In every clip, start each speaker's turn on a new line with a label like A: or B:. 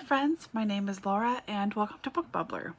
A: friends, my name is Laura and welcome to Book Bubbler.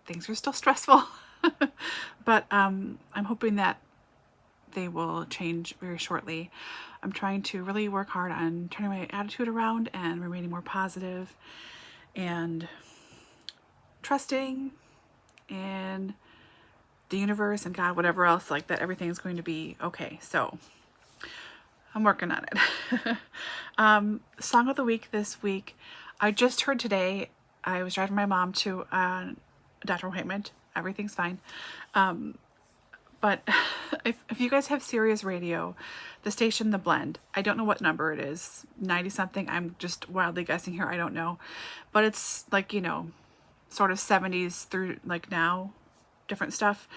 A: Things are still stressful, but I'm hoping that they will change very shortly. I'm trying to really work hard on turning my attitude around and remaining more positive and trusting in the universe and God, whatever else, like that everything's going to be okay. So I'm working on it. Song of the week this week. I just heard today, I was driving my mom to a doctor appointment. Everything's fine. But if you guys have Sirius Radio, the station The Blend, I don't know what number it is, 90 something. I'm just wildly guessing here. I don't know. But it's like, you know, sort of 70s through like now, different stuff.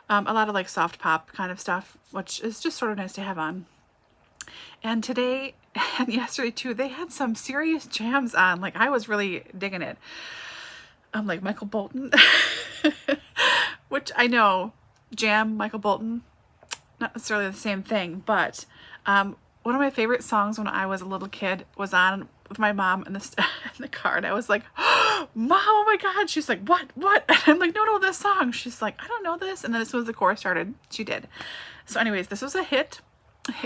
A: A lot of like soft pop kind of stuff, which is just sort of nice to have on. And today and yesterday too, they had some serious jams on. Like I was really digging it. Like Michael Bolton, which I know, jam, Michael Bolton, not necessarily the same thing, but one of my favorite songs when I was a little kid was on with my mom in the car, and I was like, oh, Mom, oh my God. She's like, what? And I'm like, no, this song. She's like, I don't know this. And then as soon as the chorus started, she did. So anyways, this was a hit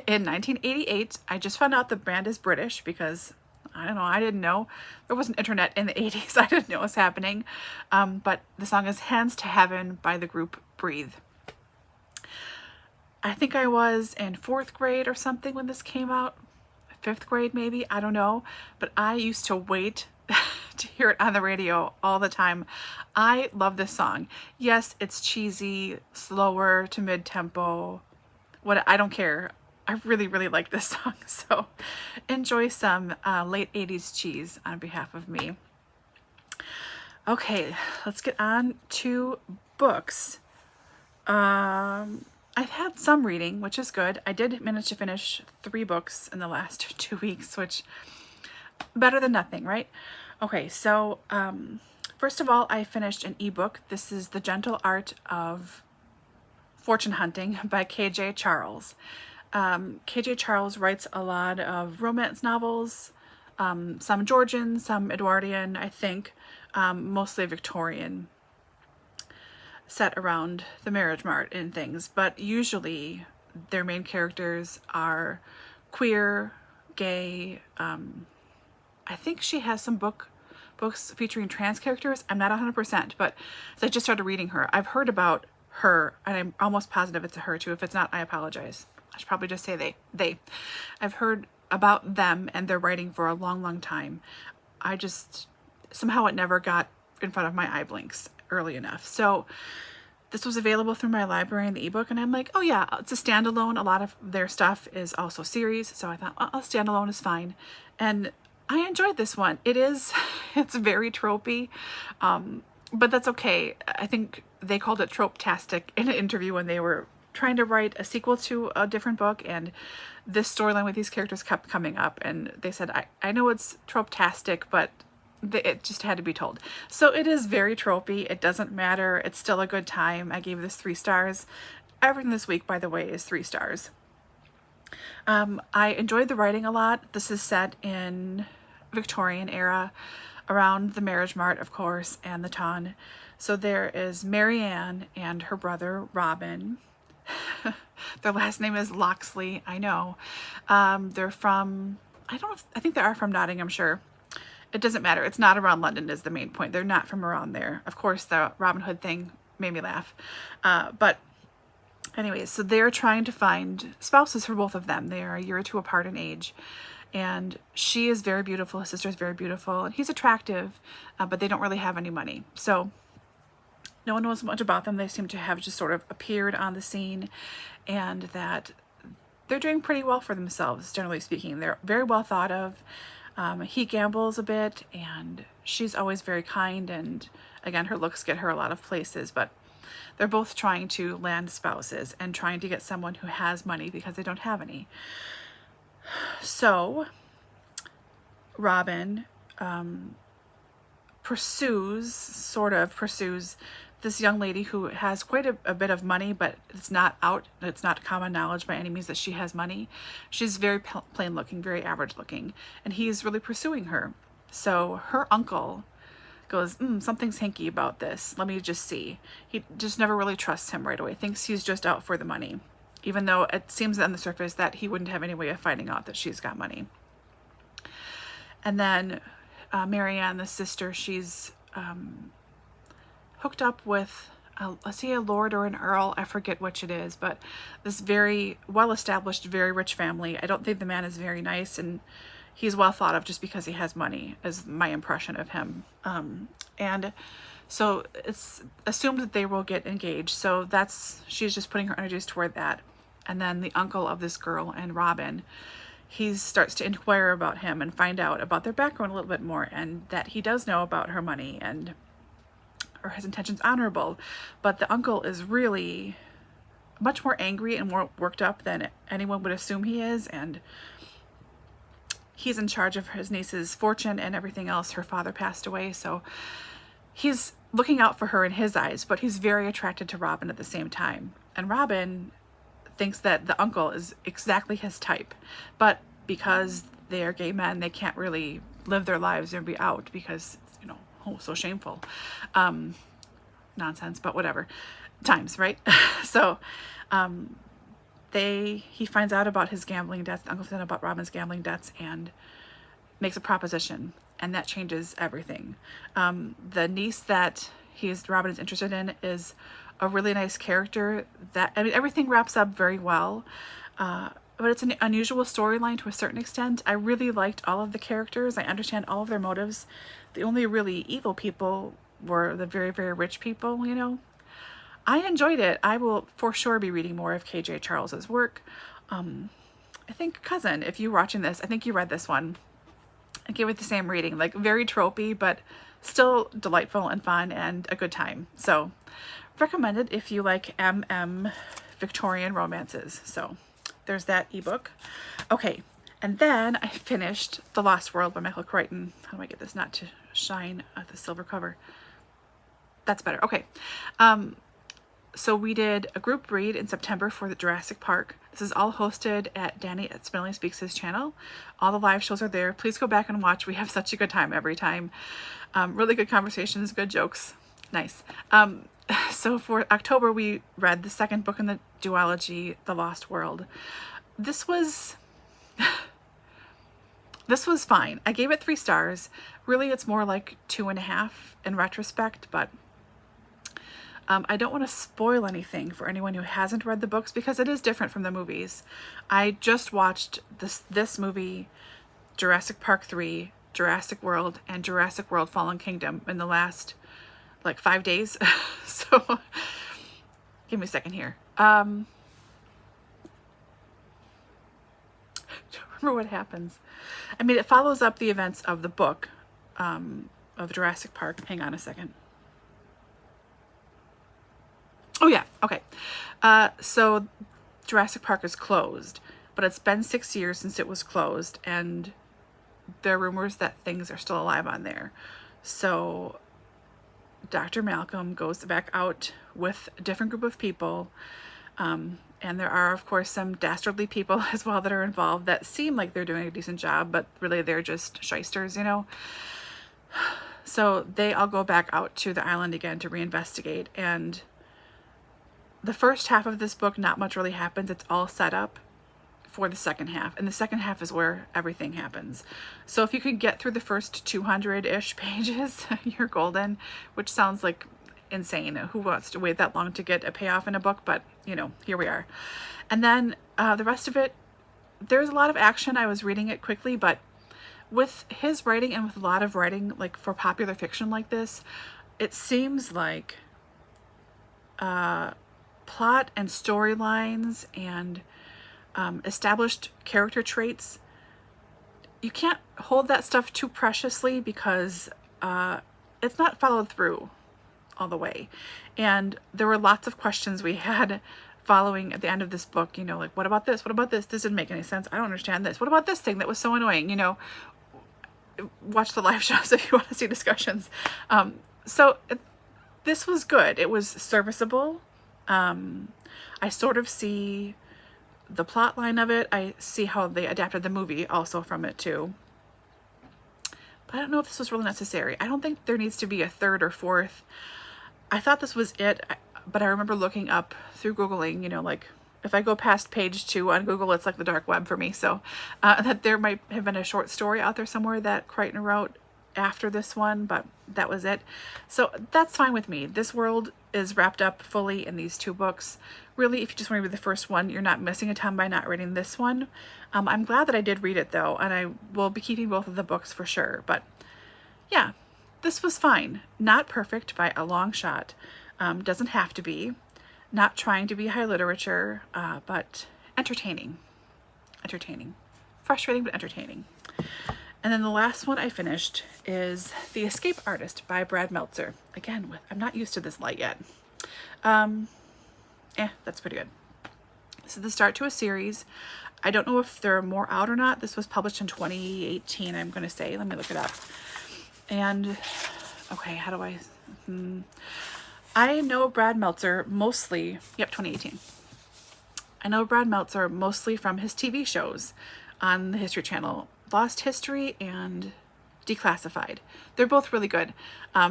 A: in 1988. I just found out the band is British because I don't know, I didn't know. There wasn't internet in the 80s. I didn't know what was happening. But the song is Hands to Heaven by the group Breathe. I think I was in 4th grade or something when this came out. 5th grade maybe, I don't know. But I used to wait to hear it on the radio all the time. I love this song. Yes, it's cheesy, slower to mid-tempo. I don't care. I really, really like this song. So enjoy some late 80s cheese on behalf of me. Okay, let's get on to books. I've had some reading, which is good. I did manage to finish 3 books in the last 2 weeks, which better than nothing, right? Okay, so first of all, I finished an ebook. This is The Gentle Art of Fortune Hunting by K.J. Charles. K.J. Charles writes a lot of romance novels, some Georgian, some Edwardian, I think, mostly Victorian, set around the marriage mart and things, but usually their main characters are queer, gay. I think she has some books featuring trans characters. I'm not 100%, but so I just started reading her. I've heard about her, and I'm almost positive it's a her too. If it's not, I apologize. I should probably just say they. I've heard about them and their writing for a long, long time. I just, somehow it never got in front of my eye blinks early enough. So this was available through my library in the ebook, and I'm like, oh yeah, it's a standalone. A lot of their stuff is also series, so I thought, a standalone is fine. And I enjoyed this one. It's very tropey, but that's okay. I think they called it trope-tastic in an interview when they were trying to write a sequel to a different book, and this storyline with these characters kept coming up, and they said, I know it's trope-tastic, but it just had to be told. So it is very tropey. It doesn't matter. It's still a good time. I gave this 3 stars. Everything this week, by the way, is 3 stars. I enjoyed the writing a lot. This is set in Victorian era, around the marriage mart, of course, and the ton. So there is Marianne and her brother Robin. Their last name is Loxley, I know. They're from, I think they are from Nottinghamshire. It doesn't matter. It's not around London is the main point. They're not from around there. Of course, the Robin Hood thing made me laugh. But anyways, so they're trying to find spouses for both of them. They are a year or 2 apart in age. And she is very beautiful. His sister is very beautiful. And he's attractive, but they don't really have any money. So no one knows much about them. They seem to have just sort of appeared on the scene, and that they're doing pretty well for themselves, generally speaking. They're very well thought of. He gambles a bit, and she's always very kind, and again, her looks get her a lot of places, but they're both trying to land spouses and trying to get someone who has money because they don't have any. So Robin sort of pursues this young lady who has quite a bit of money, but it's not common knowledge by any means that she has money. She's very plain looking, very average looking, and he's really pursuing her. So her uncle goes, something's hinky about this. Let me just see. He just never really trusts him right away. Thinks he's just out for the money, even though it seems on the surface that he wouldn't have any way of finding out that she's got money. And then Marianne, the sister, she's hooked up with, let's say a lord or an earl, I forget which it is, but this very well-established, very rich family. I don't think the man is very nice, and he's well thought of just because he has money, is my impression of him. And so it's assumed that they will get engaged. So she's just putting her energies toward that. And then the uncle of this girl and Robin, he starts to inquire about him and find out about their background a little bit more, and that he does know about her money and or his intentions honorable. But the uncle is really much more angry and more worked up than anyone would assume he is, and he's in charge of his niece's fortune and everything else. Her father passed away, so he's looking out for her in his eyes, but he's very attracted to Robin at the same time. And Robin thinks that the uncle is exactly his type, but because they are gay men, they can't really live their lives and be out because, oh, so shameful. Nonsense, but whatever. Times, right? So he finds out about his gambling debts, the uncle finds out about Robin's gambling debts, and makes a proposition, and that changes everything. The niece that Robin is interested in is a really nice character. Everything wraps up very well, but it's an unusual storyline to a certain extent. I really liked all of the characters. I understand all of their motives. The only really evil people were the very, very rich people, I enjoyed it. I will for sure be reading more of KJ Charles's work. I think, cousin, if you're watching this, I think you read this one. I gave it the same rating, like very tropey, but still delightful and fun and a good time. So recommended if you like Victorian romances. So there's that ebook. Okay, and then I finished The Lost World by Michael Crichton. How do I get this not to shine at the silver cover? That's better. Okay. So we did a group read in September for the Jurassic Park. This is all hosted at Danny at Spinelli Speaks' channel. All the live shows are there. Please go back and watch. We have such a good time every time. Really good conversations, good jokes. Nice. So for October, we read the second book in the duology, The Lost World. This was fine. I gave it 3 stars. Really, it's more like 2.5 in retrospect, but I don't want to spoil anything for anyone who hasn't read the books because it is different from the movies. I just watched this movie, Jurassic Park 3, Jurassic World, and Jurassic World Fallen Kingdom in the last like 5 days. So give me a second here. Don't remember what happens. I mean, it follows up the events of the book of Jurassic Park. Hang on a second. Oh yeah, okay. So Jurassic Park is closed, but it's been 6 years since it was closed, and there are rumors that things are still alive on there. So Dr. Malcolm goes back out with a different group of people, and there are, of course, some dastardly people as well that are involved that seem like they're doing a decent job, but really they're just shysters, So they all go back out to the island again to reinvestigate, and the first half of this book, not much really happens. It's all set up for the second half, and the second half is where everything happens. So if you could get through the first 200-ish pages, you're golden, which sounds like insane. Who wants to wait that long to get a payoff in a book? But here we are. And then the rest of it, there's a lot of action. I was reading it quickly, but with his writing and with a lot of writing like for popular fiction like this, it seems like plot and storylines and established character traits, you can't hold that stuff too preciously because it's not followed through all the way. And there were lots of questions we had following at the end of this book, like, what about this? What about this? This didn't make any sense. I don't understand this. What about this thing that was so annoying? Watch the live shows if you want to see discussions. So this was good. It was serviceable. I sort of see the plot line of it. I see how they adapted the movie also from it too. But I don't know if this was really necessary. I don't think there needs to be a third or fourth. I thought this was it, but I remember looking up through Googling, you know, like if I go past page 2 on Google, it's like the dark web for me. So that there might have been a short story out there somewhere that Crichton wrote after this one, but that was it. So that's fine with me. This world is wrapped up fully in these 2 books. Really, if you just want to read the first one, you're not missing a ton by not reading this one. I'm glad that I did read it though, and I will be keeping both of the books for sure. But yeah, this was fine. Not perfect by a long shot. Doesn't have to be. Not trying to be high literature, but entertaining. Entertaining. Frustrating, but entertaining. And then the last one I finished is The Escape Artist by Brad Meltzer. Again, I'm not used to this light yet. That's pretty good. This is the start to a series. I don't know if there are more out or not. This was published in 2018, I'm going to say. Let me look it up. And, okay, how do I... I know Brad Meltzer mostly... Yep, 2018. I know Brad Meltzer mostly from his TV shows on the History Channel. Lost History and Declassified. They're both really good.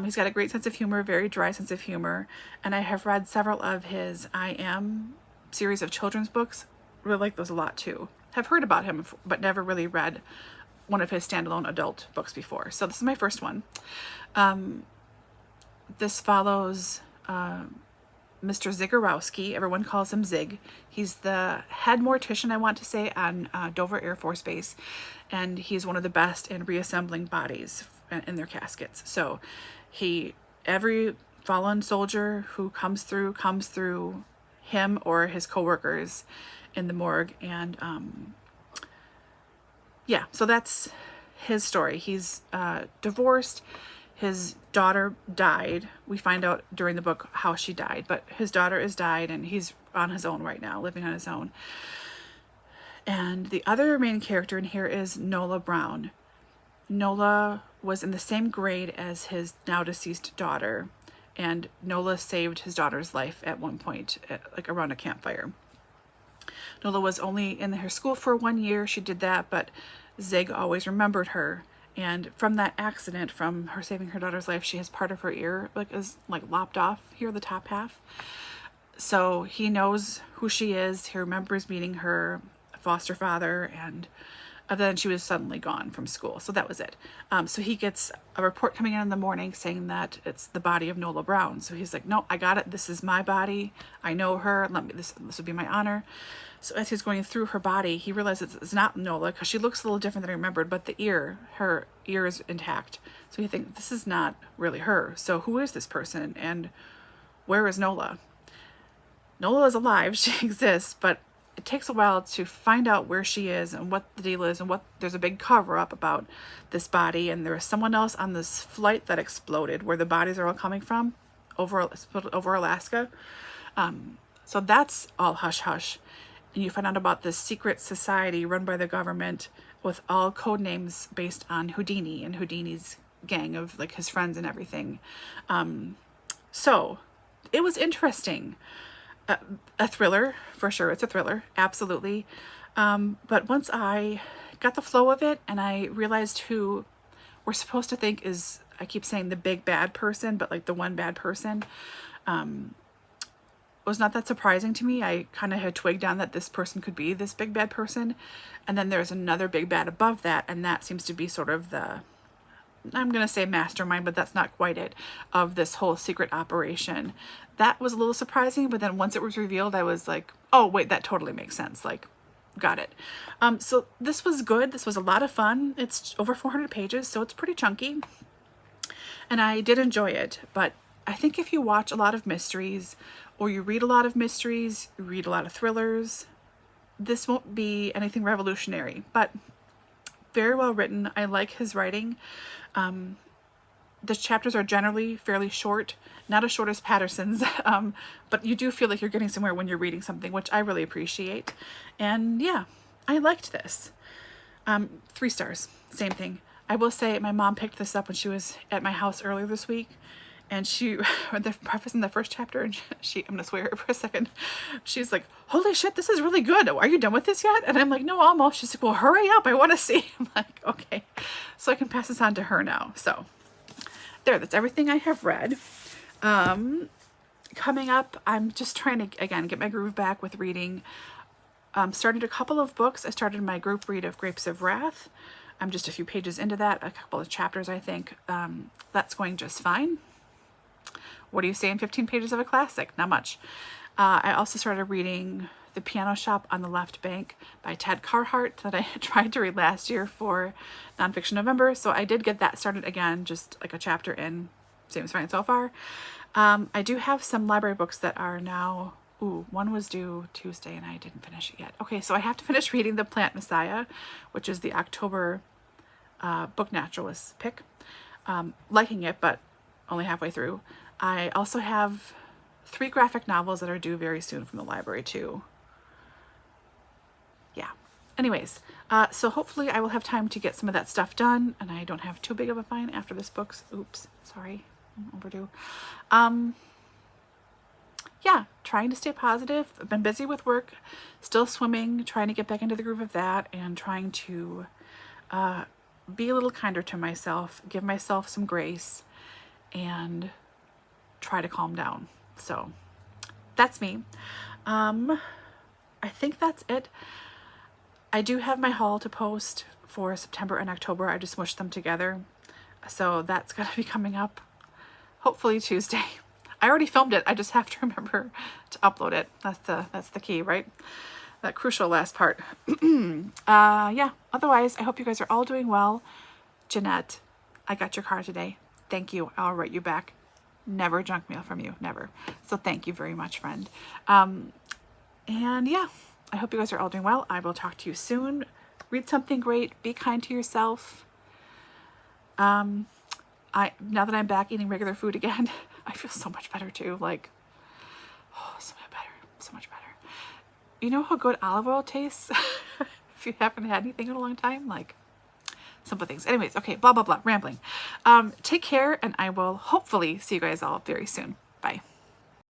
A: He's got a great sense of humor, very dry sense of humor, and I have read several of his I Am series of children's books. Really like those a lot too. Have heard about him, but never really read one of his standalone adult books before. So this is my first one. This follows Mr. Zigorowski. Everyone calls him Zig. He's the head mortician, I want to say, on Dover Air Force Base, and he's one of the best in reassembling bodies in their caskets. So every fallen soldier who comes through him or his co-workers in the morgue. And yeah, so that's his story. He's divorced. His daughter died. We find out during the book how she died, but his daughter has died and he's on his own right now, living on his own. And the other main character in here is Nola Brown. Nola was in the same grade as his now deceased daughter, and Nola saved his daughter's life at one point, like around a campfire. Nola was only in her school for 1 year. She did that, but Zig always remembered her. And from that accident, from her saving her daughter's life, she has part of her ear is lopped off here, the top half. So he knows who she is. He remembers meeting her foster father, and then she was suddenly gone from school. So that was it. So he gets a report coming in the morning saying that it's the body of Nola Brown. So he's like, no, I got it. This is my body. I know her. This would be my honor. So as he's going through her body, he realizes it's not Nola because she looks a little different than I remembered, but her ear is intact. So he thinks this is not really her. So who is this person and where is Nola? Nola is alive. She exists, but it takes a while to find out where she is and what the deal is, and there's a big cover up about this body, and there was someone else on this flight that exploded where the bodies are all coming from over Alaska. So that's all hush hush. And you find out about this secret society run by the government with all code names based on Houdini and Houdini's gang of his friends and everything. So it was interesting. A thriller, for sure. It's a thriller, absolutely. But once I got the flow of it and I realized who we're supposed to think is, I keep saying the big bad person, but the one bad person, was not that surprising to me. I kind of had twigged on that this person could be this big bad person. And then there's another big bad above that, and that seems to be sort of the, I'm going to say mastermind, but that's not quite it, of this whole secret operation. That was a little surprising, but then once it was revealed, I was like, oh, wait, that totally makes sense. Got it. So this was good. This was a lot of fun. It's over 400 pages, so it's pretty chunky. And I did enjoy it, but I think if you watch a lot of mysteries, or you read a lot of mysteries, you read a lot of thrillers, this won't be anything revolutionary, but very well written. I like his writing. The chapters are generally fairly short, not as short as Patterson's, but you do feel like you're getting somewhere when you're reading something, which I really appreciate. And yeah, I liked this. 3 stars, same thing. I will say my mom picked this up when she was at my house earlier this week, And she, the preface in the first chapter, and I'm gonna swear for a second, she's like, holy shit, this is really good. Are you done with this yet? And I'm like, no, almost. She's like, well, hurry up, I want to see. I'm like, okay. So I can pass this on to her now. So there, that's everything I have read. Coming up, I'm just trying to, again, get my groove back with reading. Started a couple of books. I started my group read of Grapes of Wrath. I'm just a few pages into that, a couple of chapters, I think. That's going just fine. What do you say in 15 pages of a classic? Not much. I also started reading The Piano Shop on the Left Bank by Ted Carhart that I tried to read last year for Nonfiction November. So I did get that started again, just like a chapter in. Seems fine so far. I do have some library books that are now, one was due Tuesday and I didn't finish it yet. Okay, so I have to finish reading The Plant Messiah, which is the October Book Naturalist pick. Liking it, but only halfway through. I also have 3 graphic novels that are due very soon from the library too. Yeah. Anyways, so hopefully I will have time to get some of that stuff done and I don't have too big of a fine after this book's, oops, sorry, I'm overdue. Yeah, trying to stay positive. I've been busy with work, still swimming, trying to get back into the groove of that, and trying to be a little kinder to myself, give myself some grace, and try to calm down. So that's me. I think that's it. I do have my haul to post for September and October. I just smushed them together. So that's going to be coming up hopefully Tuesday. I already filmed it. I just have to remember to upload it. That's the key, right? That crucial last part. Yeah, otherwise, I hope you guys are all doing well. Jeanette, I got your card today. Thank you. I'll write you back. Never junk mail from you. Never. So thank you very much, friend. And yeah, I hope you guys are all doing well. I will talk to you soon. Read something great. Be kind to yourself. Now that I'm back eating regular food again, I feel so much better too. Like, oh, so much better. So much better. You know how good olive oil tastes? If you haven't had anything in a long time, like simple things. Anyways, okay, blah, blah, blah, rambling. Take care, and I will hopefully see you guys all very soon. Bye.